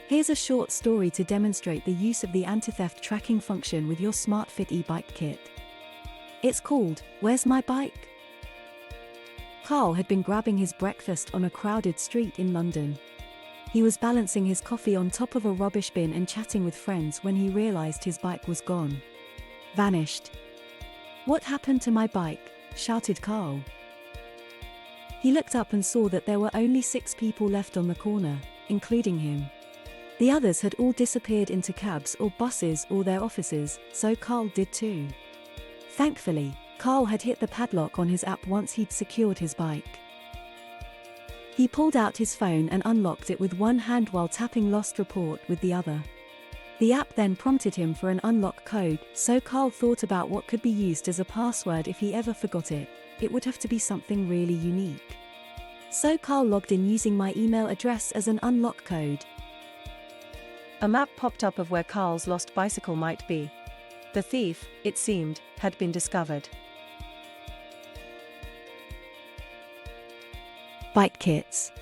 Here's a short story to demonstrate the use of the anti-theft tracking function with your SmartFit e-bike kit. It's called, "Where's My Bike?" Carl had been grabbing his breakfast on a crowded street in London. He was balancing his coffee on top of a rubbish bin and chatting with friends when he realized his bike was gone. Vanished. "What happened to my bike?" shouted Carl. He looked up and saw that there were only 6 people left on the corner, including him. The others had all disappeared into cabs or buses or their offices, so Carl did too. Thankfully, Carl had hit the padlock on his app once he'd secured his bike. He pulled out his phone and unlocked it with one hand while tapping Lost Report with the other. The app then prompted him for an unlock code, so Carl thought about what could be used as a password if he ever forgot it. It would have to be something really unique. So Carl logged in using my email address as an unlock code. A map popped up of where Carl's lost bicycle might be. The thief, it seemed, had been discovered. Bike kits.